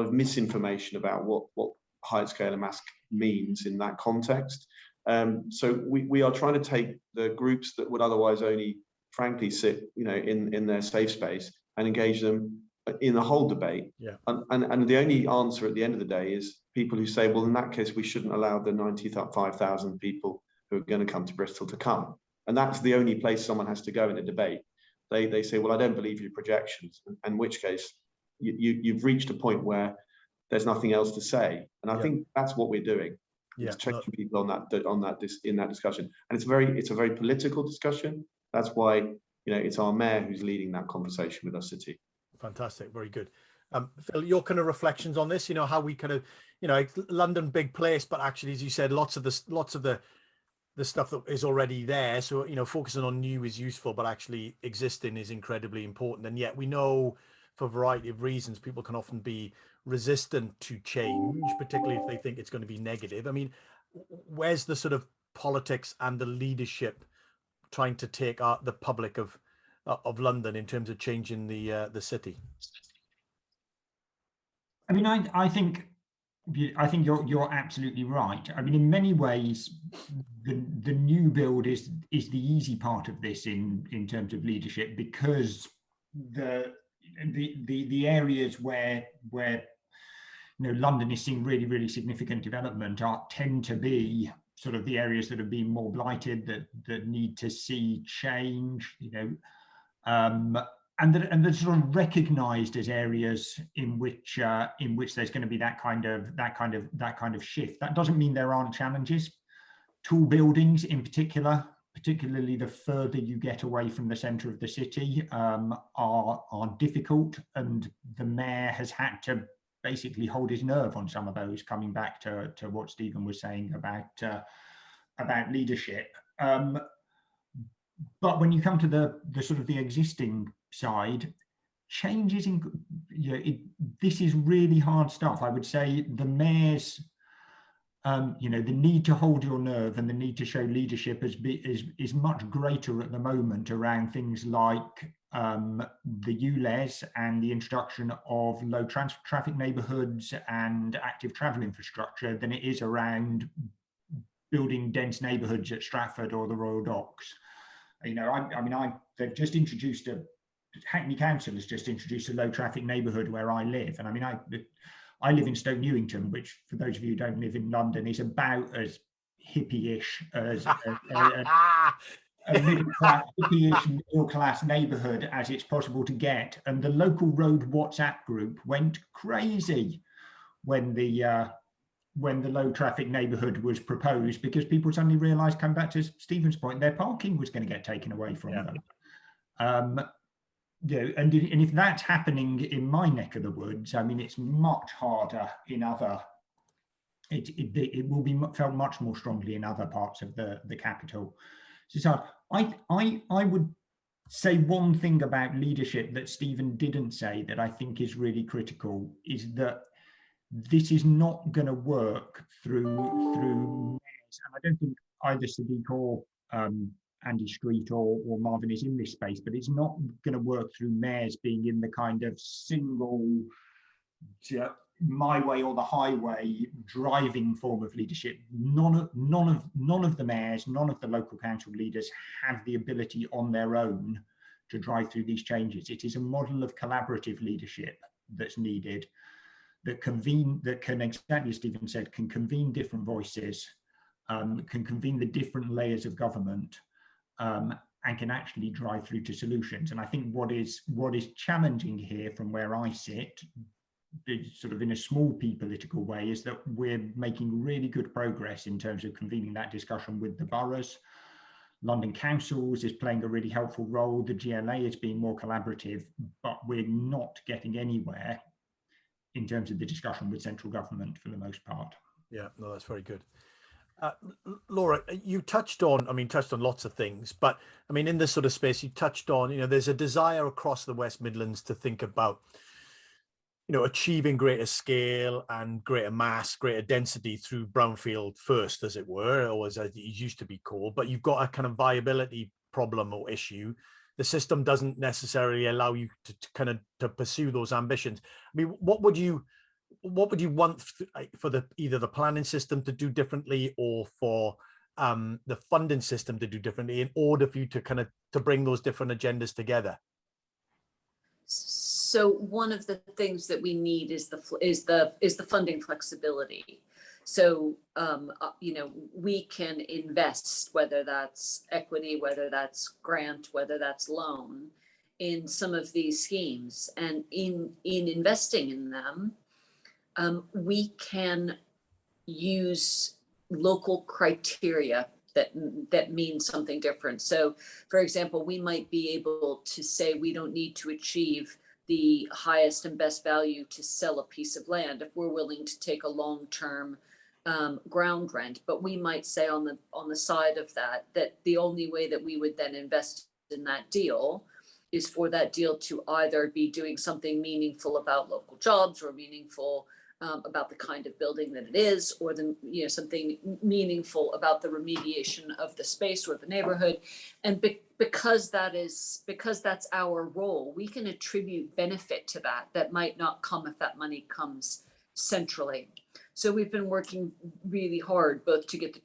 of misinformation about what height, scale and mass means in that context. So we are trying to take the groups that would otherwise only frankly sit in their safe space and engage them in the whole debate. Yeah. And the only answer at the end of the day is people who say, well, in that case we shouldn't allow the 95,000 people who are going to come to Bristol to come. And that's the only place someone has to go in a debate. They say, well, I don't believe your projections, in which case you've reached a point where there's nothing else to say. And I think that's what we're doing. Yeah, it's checking people in that discussion. And it's a very political discussion. That's why it's our mayor who's leading that conversation with our city. Fantastic, very good. Phil, your kind of reflections on this, how we kind of, London, big place, but actually, as you said, lots of the stuff that is already there. So, focusing on new is useful, but actually existing is incredibly important. And yet we know, for a variety of reasons, people can often be resistant to change, particularly if they think it's going to be negative. I mean, where's the sort of politics and the leadership trying to take the public of London in terms of changing the city? I mean, I think you're absolutely right. I mean, in many ways, the new build is the easy part of this in terms of leadership, because the areas where London is seeing really significant development tend to be sort of the areas that have been more blighted, that need to see change, and that sort of recognised as areas in which there's going to be that kind of shift. That doesn't mean there aren't challenges. Tall buildings, in particular, particularly the further you get away from the centre of the city, are difficult, and the mayor has had to basically hold his nerve on some of those, coming back to what Stephen was saying about leadership. But when you come to the sort of the existing side, changes this is really hard stuff. I would say the mayor's the need to hold your nerve and the need to show leadership is much greater at the moment around things like the ULEZ and the introduction of low traffic neighbourhoods and active travel infrastructure than it is around building dense neighbourhoods at Stratford or the Royal Docks. They've just introduced Hackney Council has just introduced a low traffic neighbourhood where I live, and I live in Stoke Newington, which, for those of you who don't live in London, is about as hippie-ish as a middle class neighbourhood as it's possible to get, and the local road WhatsApp group went crazy when the low traffic neighbourhood was proposed, because people suddenly realised, coming back to Stephen's point, their parking was going to get taken away from them. And if that's happening in my neck of the woods, I mean, it's much harder in other. It will be felt much more strongly in other parts of the capital. So I would say one thing about leadership that Stephen didn't say that I think is really critical is that this is not going to work through mayors. And I don't think either Sadiq or Andy Street or Marvin is in this space, but it's not going to work through mayors being in the kind of single my way or the highway driving form of leadership. None of the mayors, none of the local council leaders have the ability on their own to drive through these changes. It is a model of collaborative leadership that's needed, that can, exactly as Stephen said, can convene different voices, can convene the different layers of government, and can actually drive through to solutions. And I think what is challenging here from where I sit, sort of in a small p political way, is that we're making really good progress in terms of convening that discussion with the boroughs. London councils is playing a really helpful role. The GLA is being more collaborative, but we're not getting anywhere in terms of the discussion with central government for the most part. Yeah, no, that's very good. Laura, you touched on lots of things, but I mean, in this sort of space, you touched on, there's a desire across the West Midlands to think about, achieving greater scale and greater mass, greater density through brownfield first, as it were, or as it used to be called. But you've got a kind of viability problem or issue. The system doesn't necessarily allow you to pursue those ambitions. I mean, what would you want for either the planning system to do differently or for the funding system to do differently in order for you to bring those different agendas together? So one of the things that we need is the funding flexibility. So we can invest, whether that's equity, whether that's grant, whether that's loan, in some of these schemes, and in investing in them, we can use local criteria that means something different. So, for example, we might be able to say we don't need to achieve the highest and best value to sell a piece of land if we're willing to take a long-term ground rent. But we might say on the side of that the only way that we would then invest in that deal is for that deal to either be doing something meaningful about local jobs or meaningful about the kind of building that it is, or something meaningful about the remediation of the space or the neighborhood. And because that's our role, we can attribute benefit to that might not come if that money comes centrally. So we've been working really hard both to get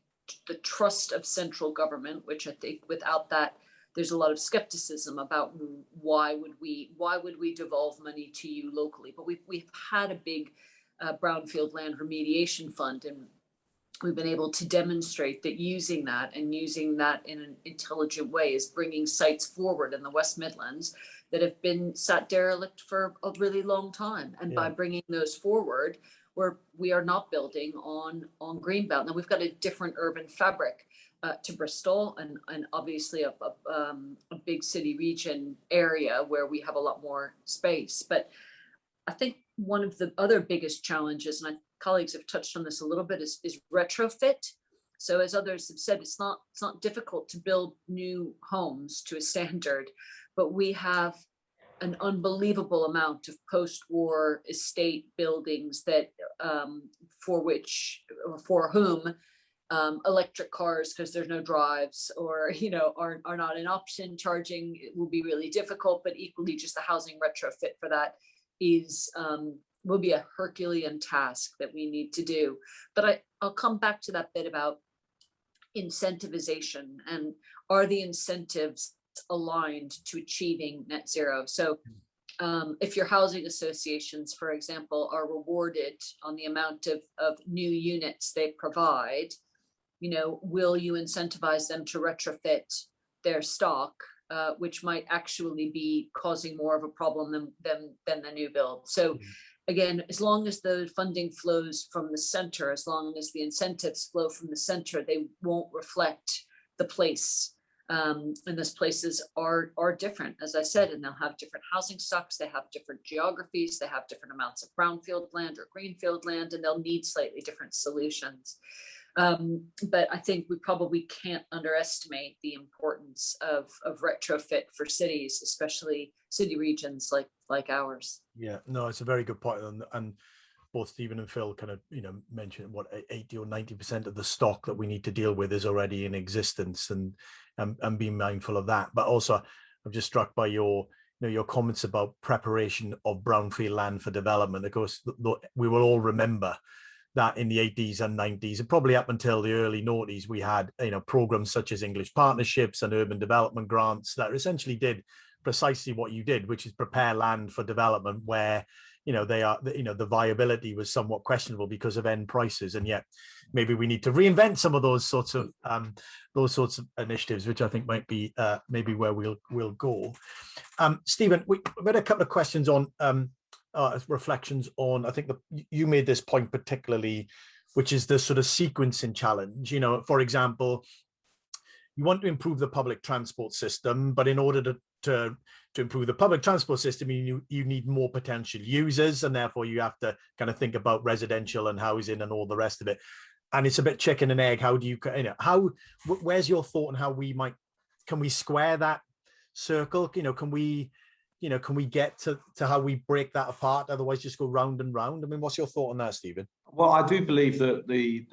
the trust of central government, which I think without that, there's a lot of skepticism about why would we devolve money to you locally. But we've had a big brownfield land remediation fund, and we've been able to demonstrate that using that in an intelligent way is bringing sites forward in the West Midlands that have been sat derelict for a really long time. And by bringing those forward, we are not building on greenbelt. Now we've got a different urban fabric to Bristol, and obviously a big city region area where we have a lot more space. But I think one of the other biggest challenges, and my colleagues have touched on this a little bit, is retrofit. So as others have said, it's not difficult to build new homes to a standard, but we have an unbelievable amount of post-war estate buildings that for whom electric cars, because there's no drives or are not an option. Charging will be really difficult, but equally just the housing retrofit for that will be a Herculean task that we need to do. But I'll come back to that bit about incentivization, and are the incentives aligned to achieving net zero? So if your housing associations, for example, are rewarded on the amount of new units they provide, you know, will you incentivize them to retrofit their stock, which might actually be causing more of a problem than the new build. So again, as long as the funding flows from the center, as long as the incentives flow from the center, they won't reflect the place. And those places are different, as I said, and they'll have different housing stocks, they have different geographies, they have different amounts of brownfield land or greenfield land, and they'll need slightly different solutions. But I think we probably can't underestimate the importance of retrofit for cities, especially city regions like ours. Yeah, no, it's a very good point, and both Stephen and Phil kind of, you know, mentioned what 80 or 90% of the stock that we need to deal with is already in existence, and being mindful of that. But also, I'm just struck by your comments about preparation of brownfield land for development. Of course, we will all remember that in the 80s and 90s, and probably up until the early noughties, we had, you know, programs such as English partnerships and urban development grants that essentially did precisely what you did, which is prepare land for development where, you know, the viability was somewhat questionable because of end prices. And yet maybe we need to reinvent some of those sorts of initiatives, which I think might be maybe where we'll go. Stephen, we've had a couple of questions on reflections on, I think you made this point particularly, which is the sort of sequencing challenge. You know, for example, you want to improve the public transport system, but in order to improve the public transport system, you need more potential users, and therefore you have to kind of think about residential and housing and all the rest of it. And it's a bit chicken and egg. How do you, where's your thought on how can we square that circle? Can we get to how we break that apart? Otherwise just go round and round. I mean, what's your thought on that, Stephen? Well, I do believe that the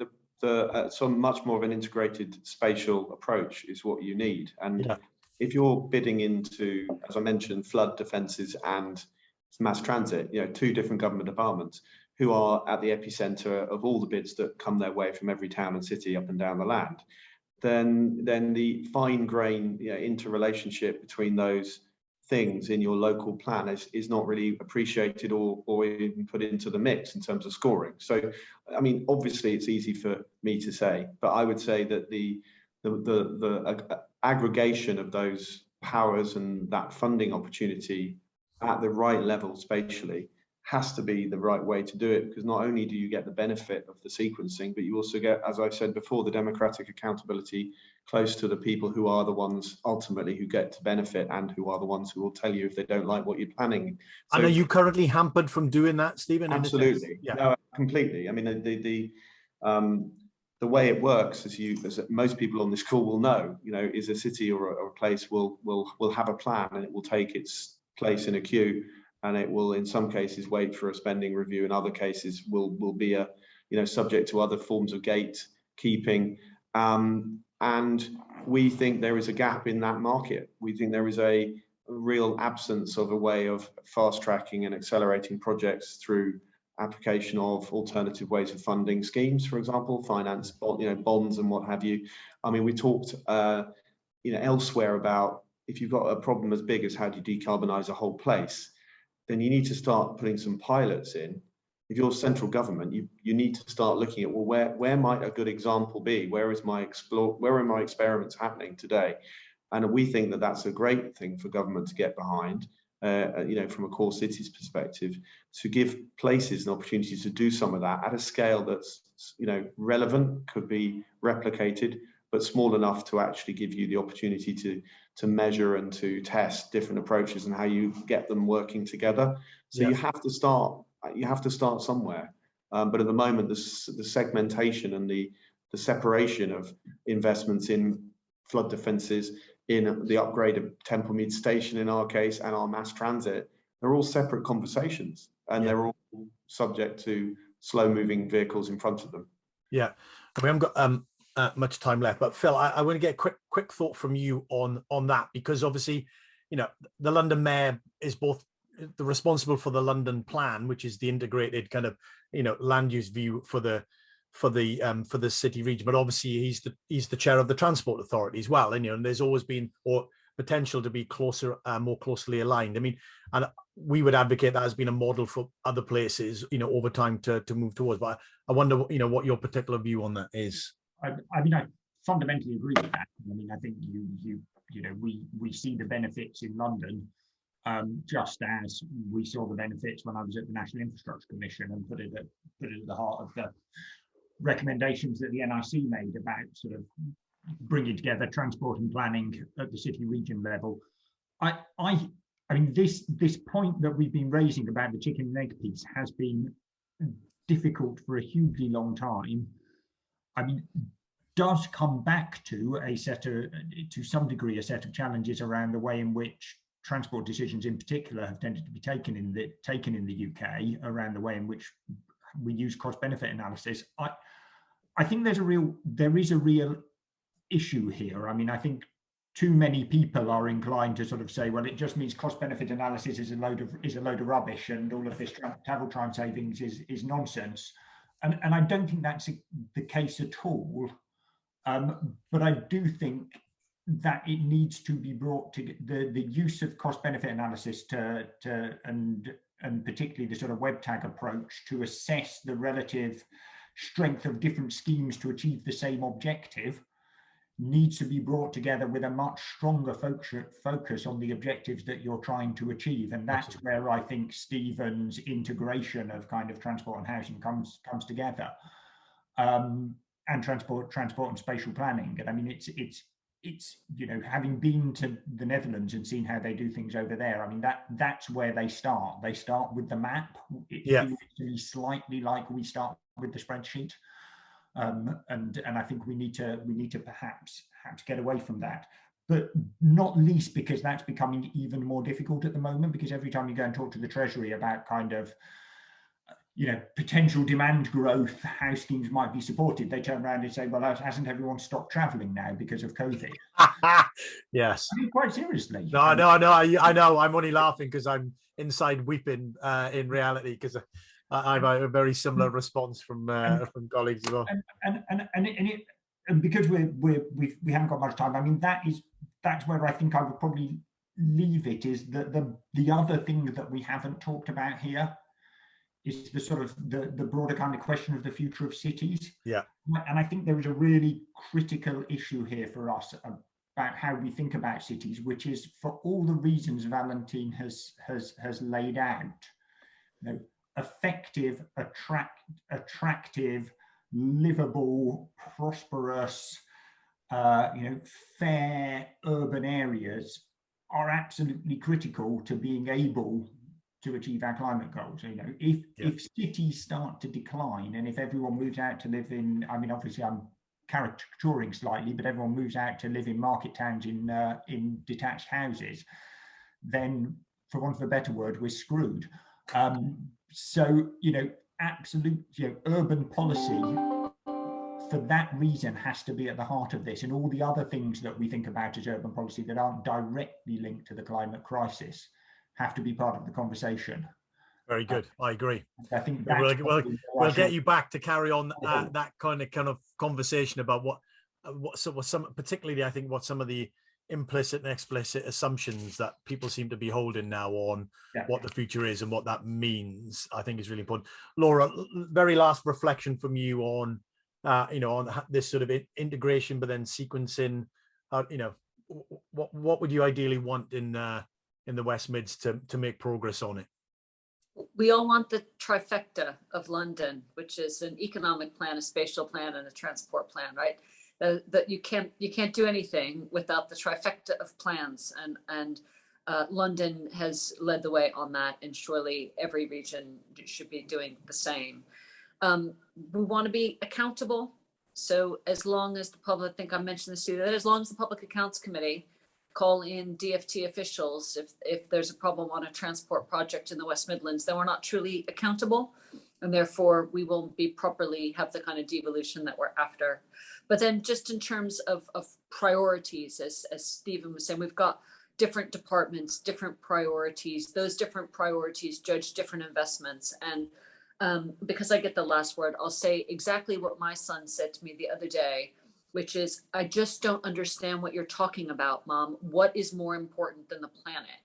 some much more of an integrated spatial approach is what you need. And if you're bidding into, as I mentioned, flood defences and mass transit, you know, two different government departments who are at the epicenter of all the bids that come their way from every town and city up and down the land, then the fine grain, you know, interrelationship between those things in your local plan is not really appreciated or even put into the mix in terms of scoring. So, I mean, obviously it's easy for me to say, but I would say that the aggregation of those powers and that funding opportunity at the right level spatially has to be the right way to do it, because not only do you get the benefit of the sequencing, but you also get, as I said before, the democratic accountability close to the people who are the ones ultimately who get to benefit and who are the ones who will tell you if they don't like what you're planning. So, and are you currently hampered from doing that, Stephen? Absolutely. Yeah. No, completely. I mean, the way it works, as most people on this call will know, you know, is a city or a place will have a plan, and it will take its place in a queue, and it will in some cases wait for a spending review, in other cases will be subject to other forms of gatekeeping, and we think there is a gap in that market. We think there is a real absence of a way of fast tracking and accelerating projects through application of alternative ways of funding schemes, for example, finance, bonds and what have you. I mean, we talked elsewhere about, if you've got a problem as big as how do you decarbonize a whole place, then you need to start putting some pilots in. If you're central government, you need to start looking at, well, where might a good example be? Where are my experiments happening today? And we think that that's a great thing for government to get behind, from a core cities perspective, to give places an opportunity to do some of that at a scale that's, relevant, could be replicated, but small enough to actually give you the opportunity to measure and to test different approaches and how you get them working together. So you have to start somewhere. But at the moment, the segmentation and the separation of investments in flood defences, in the upgrade of Templemead Station in our case, and our mass transit, they're all separate conversations, and they're all subject to slow-moving vehicles in front of them. Yeah, we haven't got much time left, but Phil, I want to get a quick thought from you on that, because obviously, the London Mayor is both the responsible for the London plan, which is the integrated kind of land use view for the city region, but obviously he's the chair of the Transport Authority as well, and there's always been potential to be more closely aligned. I mean, and we would advocate that has been a model for other places over time to move towards, but I wonder what your particular view on that is. I mean, I fundamentally agree with that. I mean, I think we see the benefits in London, just as we saw the benefits when I was at the National Infrastructure Commission and put it at the heart of the recommendations that the NIC made about sort of bringing together transport and planning at the city region level. I mean, this point that we've been raising about the chicken and egg piece has been difficult for a hugely long time. I mean, does come back to to some degree, a set of challenges around the way in which transport decisions in particular have tended to be taken in the UK, around the way in which we use cost-benefit analysis. I think there is a real issue here. I mean, I think too many people are inclined to sort of say, well, it just means cost-benefit analysis is a load of rubbish, and all of this travel time savings is nonsense. And I don't think that's the case at all. But I do think that it needs to be brought to the use of cost-benefit analysis and particularly the sort of web tag approach to assess the relative strength of different schemes to achieve the same objective needs to be brought together with a much stronger focus on the objectives that you're trying to achieve. And that's where I think Stephen's integration of kind of transport and housing comes together, and transport and spatial planning. And I mean, it's having been to the Netherlands and seen how they do things over there, I mean, that's where they start. They start with the map. It feels to me slightly like we start with the spreadsheet. And I think we need to perhaps get away from that, but not least because that's becoming even more difficult at the moment, because every time you go and talk to the Treasury about kind of potential demand growth, how schemes might be supported, they turn around and say, well, hasn't everyone stopped traveling now because of COVID? Yes. I mean, quite seriously. No, I know. I'm only laughing because I'm inside weeping in reality, because I have a very similar response from colleagues as well. And because we haven't got much time, I mean, that's where I think I would probably leave it, is that the other thing that we haven't talked about here is the sort of the broader kind of question of the future of cities. Yeah. And I think there is a really critical issue here for us about how we think about cities, which is, for all the reasons Valentine has laid out, effective, attractive, livable, prosperous, fair urban areas are absolutely critical to being able to achieve our climate goals. If cities start to decline, and if everyone moves out to live in, I mean, obviously I'm caricaturing slightly, but everyone moves out to live in market towns in detached houses, then, for want of a better word, we're screwed. So, absolute, urban policy, for that reason, has to be at the heart of this, and all the other things that we think about as urban policy that aren't directly linked to the climate crisis have to be part of the conversation. Very good. I agree. I think we'll get you back to carry on that kind of conversation about what some, particularly I think what some of the implicit and explicit assumptions that people seem to be holding now on what the future is and what that means, I think is really important. Laura, very last reflection from you on on this sort of integration, but then sequencing. What would you ideally want in the West Mids to make progress on it? We all want the trifecta of London, which is an economic plan, a spatial plan, and a transport plan, right? That you can't do anything without the trifecta of plans, and London has led the way on that, and surely every region should be doing the same. We want to be accountable, so as long as the public, I think I mentioned this to you, that as long as the Public Accounts Committee call in DFT officials if there's a problem on a transport project in the West Midlands, then we're not truly accountable, and therefore we won't be properly have the kind of devolution that we're after. But then, just in terms of priorities, as Stephen was saying, we've got different departments, different priorities. Those different priorities judge different investments. And because I get the last word, I'll say exactly what my son said to me the other day, which is, I just don't understand what you're talking about, Mom. What is more important than the planet?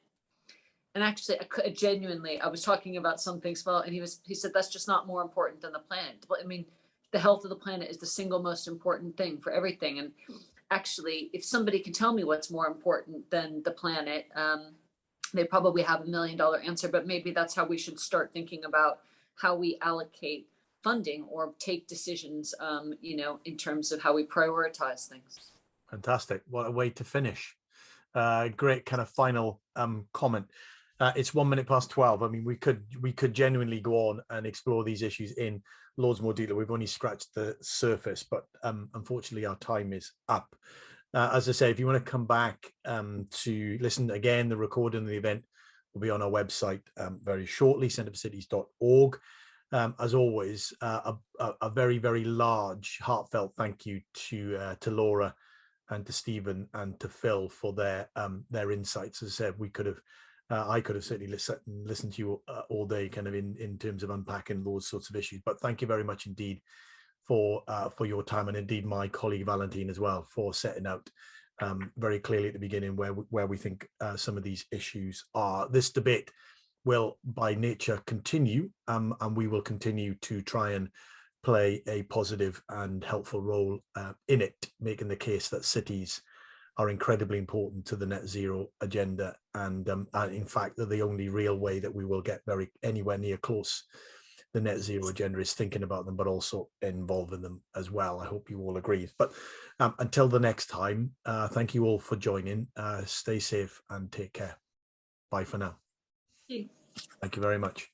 And actually, I was talking about something small, and he said, that's just not more important than the planet. But I mean, the health of the planet is the single most important thing for everything. And actually, if somebody can tell me what's more important than the planet, they probably have $1 million answer, but maybe that's how we should start thinking about how we allocate funding or take decisions, you know, in terms of how we prioritize things. Fantastic. What a way to finish. Great kind of final comment. It's 1 minute past 12. I mean, we could genuinely go on and explore these issues in loads more detail. We've only scratched the surface, but unfortunately our time is up. As I say, if you want to come back to listen again, the recording of the event will be on our website very shortly, centreforcities.org. As always, a very, very large, heartfelt thank you to Laura and to Stephen and to Phil for their insights. As I said, we could have, I could have certainly listened to you all day, kind of in terms of unpacking those sorts of issues. But thank you very much indeed for your time, and indeed my colleague Valentine as well, for setting out very clearly at the beginning where we think some of these issues are. This debate will by nature continue, and we will continue to try and play a positive and helpful role in it, making the case that cities are incredibly important to the net zero agenda, and in fact they're the only real way that we will get anywhere near close the net zero agenda is thinking about them, but also involving them as well. I hope you all agree. But until the next time, thank you all for joining. Stay safe and take care. Bye for now. Thank you. Thank you very much.